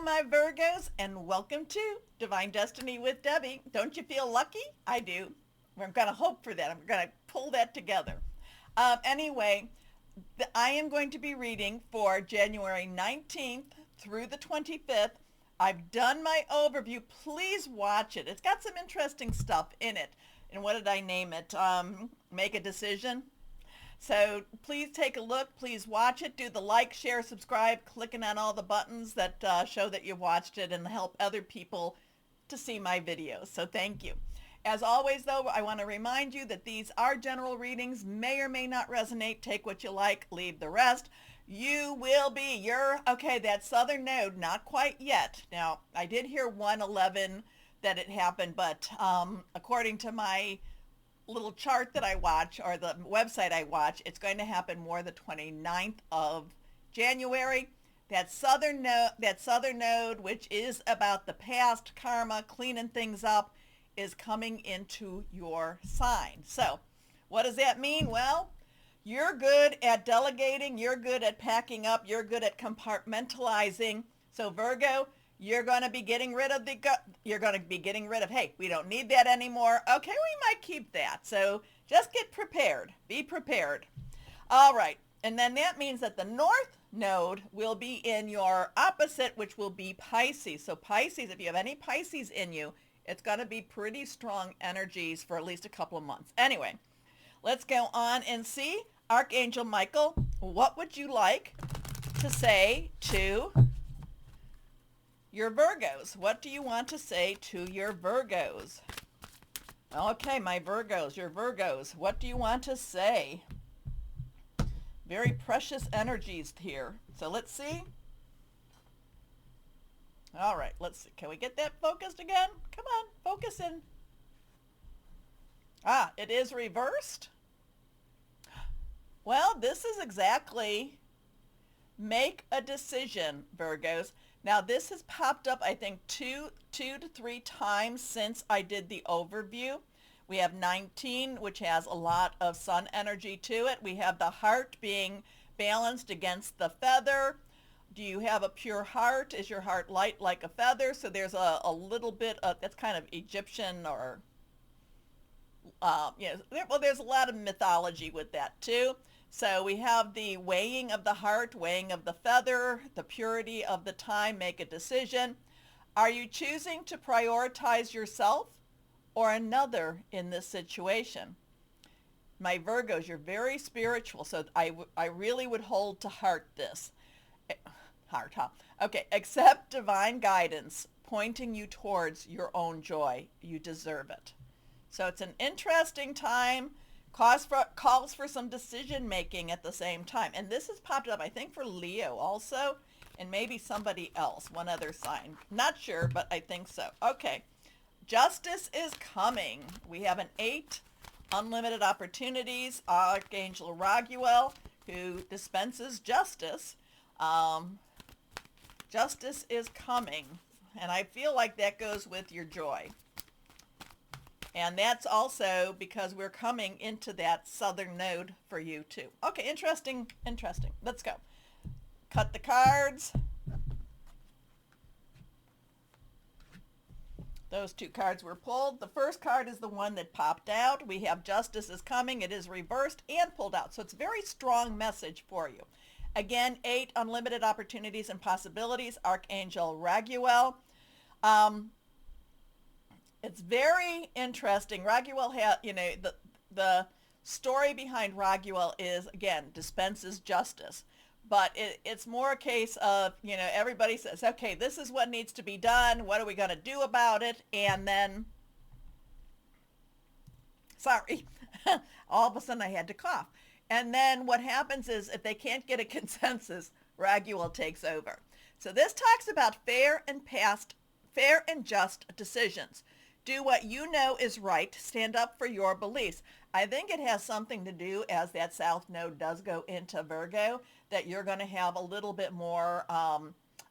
my Virgos, and welcome to Divine Destiny with Debbie. Don't you feel lucky? I do. I'm going to hope for that. I'm going to pull that together. Anyway, I am going to be reading for January 19th through the 25th. I've done my overview. Please watch it. It's got some interesting stuff in it. And what did I name it? Make a decision. So please take a look. Please watch it. Do the like, share, subscribe, clicking on all the buttons that show that you've watched it and help other people to see my videos. So thank you. As always, though, I want to remind you that these are general readings, may or may not resonate. Take what you like, leave the rest. You will be okay, that southern node, not quite yet. Now, I did hear 111 that it happened, but according to my little chart that I watch, or the website I watch, it's going to happen more the 29th of January. That southern node, which is about the past, karma, cleaning things up, is coming into your sign. So what does that mean? Well, you're good at delegating, you're good at packing up, you're good at compartmentalizing. So Virgo, you're going to be getting rid of hey, we don't need that anymore. Okay, we might keep that. So just get prepared. Be prepared. All right. And then that means that the north node will be in your opposite, which will be Pisces. So Pisces, if you have any Pisces in you, it's going to be pretty strong energies for at least a couple of months. Anyway, let's go on and see. Archangel Michael, what would you like to say to your Virgos? What do you want to say to your Virgos? Okay, my Virgos, your Virgos, what do you want to say? Very precious energies here. So let's see. All right, let's see. Can we get that focused again? Come on, focus in. It is reversed. Well, this is exactly make a decision, Virgos. Now, this has popped up, I think, two to three times since I did the overview. We have 19, which has a lot of sun energy to it. We have the heart being balanced against the feather. Do you have a pure heart? Is your heart light like a feather? So there's a little bit of, that's kind of Egyptian or, there's a lot of mythology with that too. So we have the weighing of the heart, weighing of the feather, the purity of the time, make a decision. Are you choosing to prioritize yourself or another in this situation? My Virgos, you're very spiritual, so I really would hold to heart this. Heart, huh? Okay, accept divine guidance pointing you towards your own joy. You deserve it. So it's an interesting time. Calls for some decision making at the same time. And this has popped up, I think, for Leo also, and maybe somebody else, one other sign. Not sure, but I think so. Okay. Justice is coming. We have an 8, unlimited opportunities, Archangel Raguel, who dispenses justice. Justice is coming. And I feel like that goes with your joy. And that's also because we're coming into that southern node for you too. Okay, interesting. Let's go. Cut the cards. Those 2 cards were pulled. The first card is the one that popped out. We have Justice is coming. It is reversed and pulled out. So it's a very strong message for you. Again, 8, unlimited opportunities and possibilities. Archangel Raguel. It's very interesting. Raguel has, the story behind Raguel is, again, dispenses justice. But it's more a case of, everybody says, okay, this is what needs to be done. What are we going to do about it? And then, sorry, all of a sudden I had to cough. And then what happens is if they can't get a consensus, Raguel takes over. So this talks about fair and just decisions. Do what you know is right. Stand up for your beliefs. I think it has something to do, as that south node does go into Virgo, that you're going to have a little bit more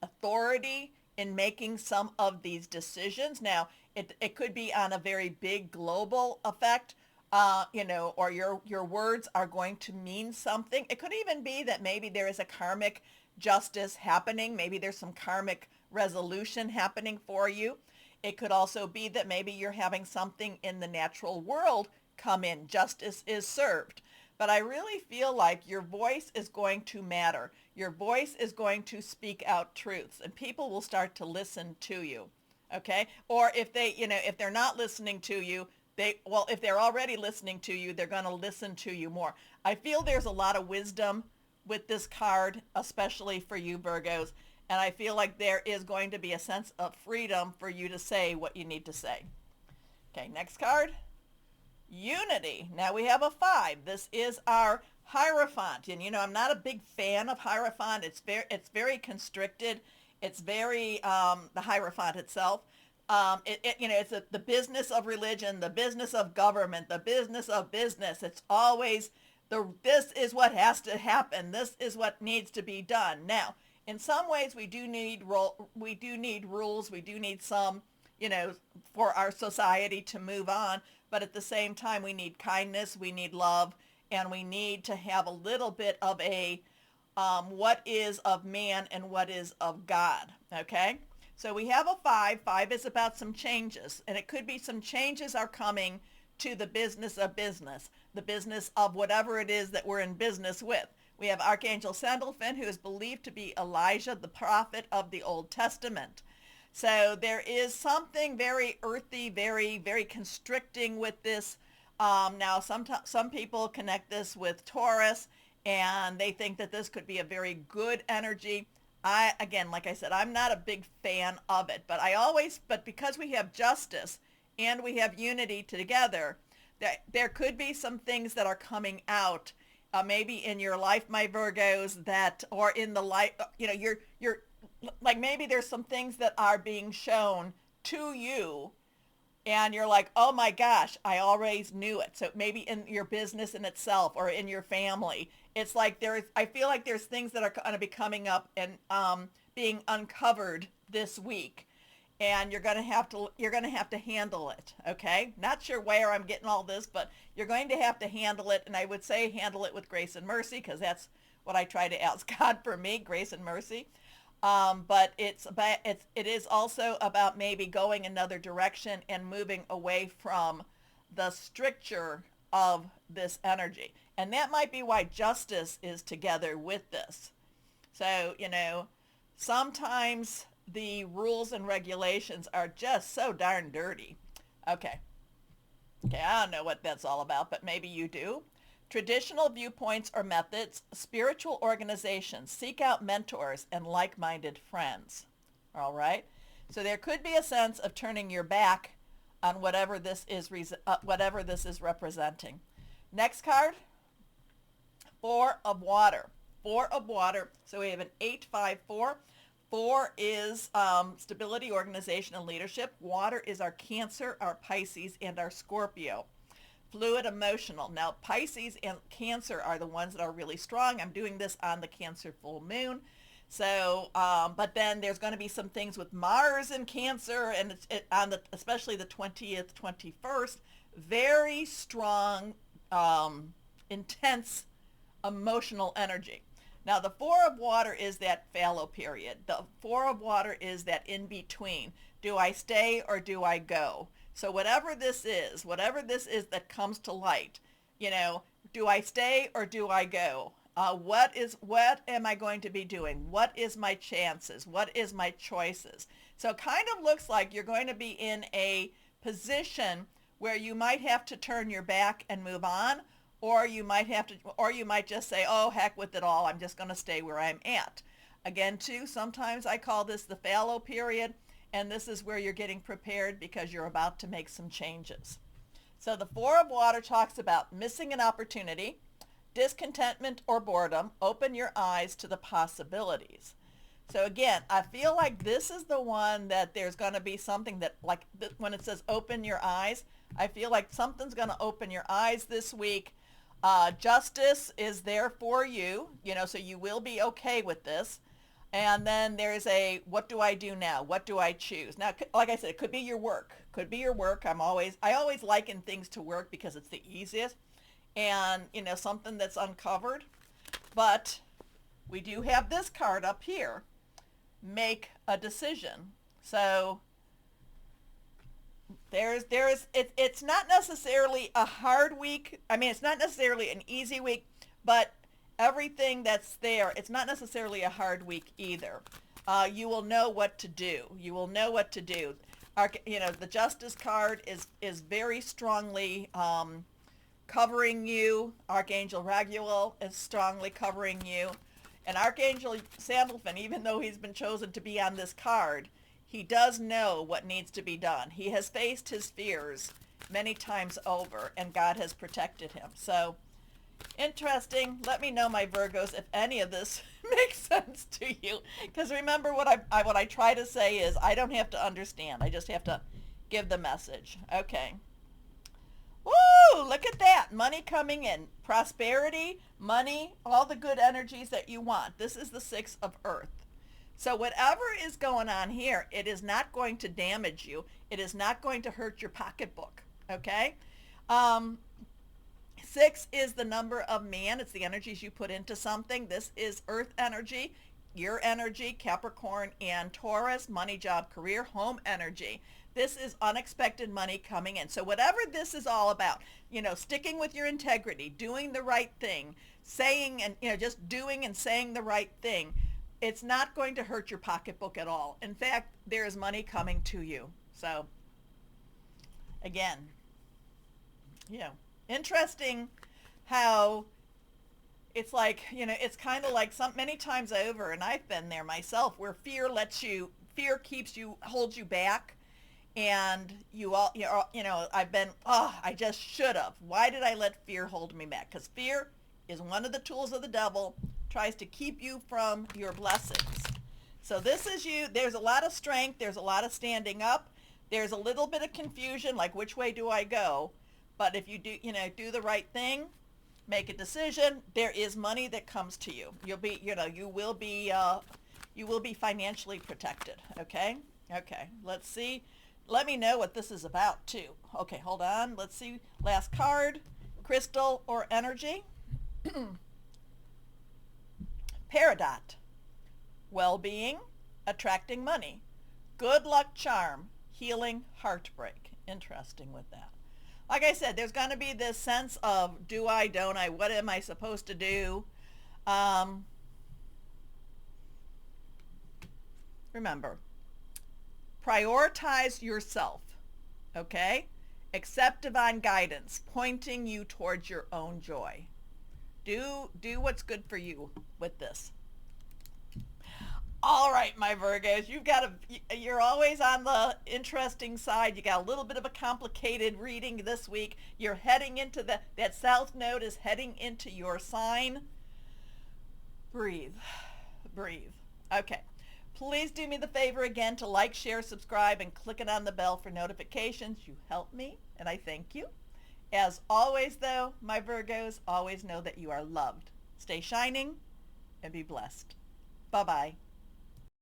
authority in making some of these decisions. Now, it could be on a very big global effect, or your words are going to mean something. It could even be that maybe there is a karmic justice happening. Maybe there's some karmic resolution happening for you. It could also be that maybe you're having something in the natural world come in. Justice is served. But I really feel like your voice is going to matter. Your voice is going to speak out truths, and people will start to listen to you. Okay? Or if they, if they're not listening to you, if they're already listening to you, they're going to listen to you more. I feel there's a lot of wisdom with this card, especially for you Virgos, and I feel like there is going to be a sense of freedom for you to say what you need to say. Okay, next card. Unity. Now we have a 5. This is our Hierophant, and I'm not a big fan of Hierophant. It's very constricted. It's very the Hierophant itself. It's the business of religion, the business of government, the business of business. It's always this is what has to happen. This is what needs to be done. Now, in some ways, we do need rules. We do need some, for our society to move on. But at the same time, we need kindness, we need love, and we need to have a little bit of a what is of man and what is of God, okay? So we have a 5. 5 is about some changes, and it could be some changes are coming to the business of business, the business of whatever it is that we're in business with. We have Archangel Sandalphon, who is believed to be Elijah, the prophet of the Old Testament. So there is something very earthy, very, very constricting with this. Now, some people connect this with Taurus, and they think that this could be a very good energy. Again, like I said, I'm not a big fan of it, but because we have justice and we have unity together, there could be some things that are coming out, maybe in your life, my Virgos, or in the life, you're like maybe there's some things that are being shown to you and you're like, oh my gosh, I always knew it. So maybe in your business in itself or in your family, it's like I feel like there's things that are going to be coming up and being uncovered this week, and you're going to have to handle it. Okay, not sure where I'm getting all this, but you're going to have to handle it, and I would say handle it with grace and mercy, because that's what I try to ask God for me, grace and mercy. But it is also about maybe going another direction and moving away from the stricture of this energy. And that might be why justice is together with this. So, sometimes the rules and regulations are just so darn dirty. Okay, I don't know what that's all about, but maybe you do. Traditional viewpoints or methods, spiritual organizations, seek out mentors and like-minded friends. All right? So there could be a sense of turning your back on whatever this is representing. Next card, 4 of water. 4 of water. So we have an 8-5-4. 4 is stability, organization, and leadership. Water is our Cancer, our Pisces, and our Scorpio. Fluid, emotional. Now, Pisces and Cancer are the ones that are really strong. I'm doing this on the Cancer full moon. So, but then there's going to be some things with Mars and Cancer, and especially the 20th, 21st, very strong, intense emotional energy. Now, the 4 of water is that fallow period. The 4 of water is that in between. Do I stay or do I go? So whatever this is that comes to light, do I stay or do I go? What am I going to be doing? What is my chances? What is my choices? So it kind of looks like you're going to be in a position where you might have to turn your back and move on, or you might just say, oh, heck with it all. I'm just going to stay where I'm at. Again, too, sometimes I call this the fallow period. And this is where you're getting prepared because you're about to make some changes. So the 4 of water talks about missing an opportunity, discontentment or boredom. Open your eyes to the possibilities. So again, I feel like this is the one that there's going to be something that, like when it says open your eyes, I feel like something's going to open your eyes this week. Justice is there for you, so you will be okay with this. And then there's what do I do now? What do I choose? Now, like I said, it could be your work. I always liken things to work because it's the easiest and, something that's uncovered. But we do have this card up here. Make a decision. So it's not necessarily a hard week. I mean, it's not necessarily an easy week, but everything that's there, it's not necessarily a hard week either. You will know what to do. You will know what to do. The Justice card is very strongly covering you. Archangel Raguel is strongly covering you. And Archangel Sandalphon, even though he's been chosen to be on this card, he does know what needs to be done. He has faced his fears many times over, and God has protected him. So, interesting. Let me know, my Virgos, if any of this makes sense to you. Because remember, what I try to say is I don't have to understand. I just have to give the message. Okay. Woo! Look at that. Money coming in. Prosperity, money, all the good energies that you want. This is the Six of Earth. So whatever is going on here, it is not going to damage you. It is not going to hurt your pocketbook. Okay? 6 is the number of man. It's the energies you put into something. This is Earth energy, your energy, Capricorn and Taurus, money, job, career, home energy. This is unexpected money coming in. So whatever this is all about, sticking with your integrity, doing the right thing, saying and, just doing and saying the right thing, it's not going to hurt your pocketbook at all. In fact, there is money coming to you. So, again, interesting how it's like, it's kind of like many times over, and I've been there myself, where fear holds you back. And I've been, I just should have. Why did I let fear hold me back? Because fear is one of the tools of the devil, tries to keep you from your blessings. So this is you. There's a lot of strength. There's a lot of standing up. There's a little bit of confusion, like which way do I go? But if you do the right thing, make a decision, there is money that comes to you. You will be financially protected. Okay? Okay. Let's see. Let me know what this is about too. Okay, hold on. Let's see. Last card, crystal or energy. Peridot, well-being, attracting money, good luck charm, healing heartbreak. Interesting with that. Like I said, there's going to be this sense of do I, don't I, what am I supposed to do? Remember, prioritize yourself, okay? Accept divine guidance, pointing you towards your own joy. Do what's good for you with this. All right, my Virgos, you're always on the interesting side. You got a little bit of a complicated reading this week. You're heading into that South Node is heading into your sign. Breathe. Breathe. Okay. Please do me the favor again to like, share, subscribe, and click it on the bell for notifications. You help me, and I thank you. As always, though, my Virgos, always know that you are loved. Stay shining and be blessed. Bye-bye.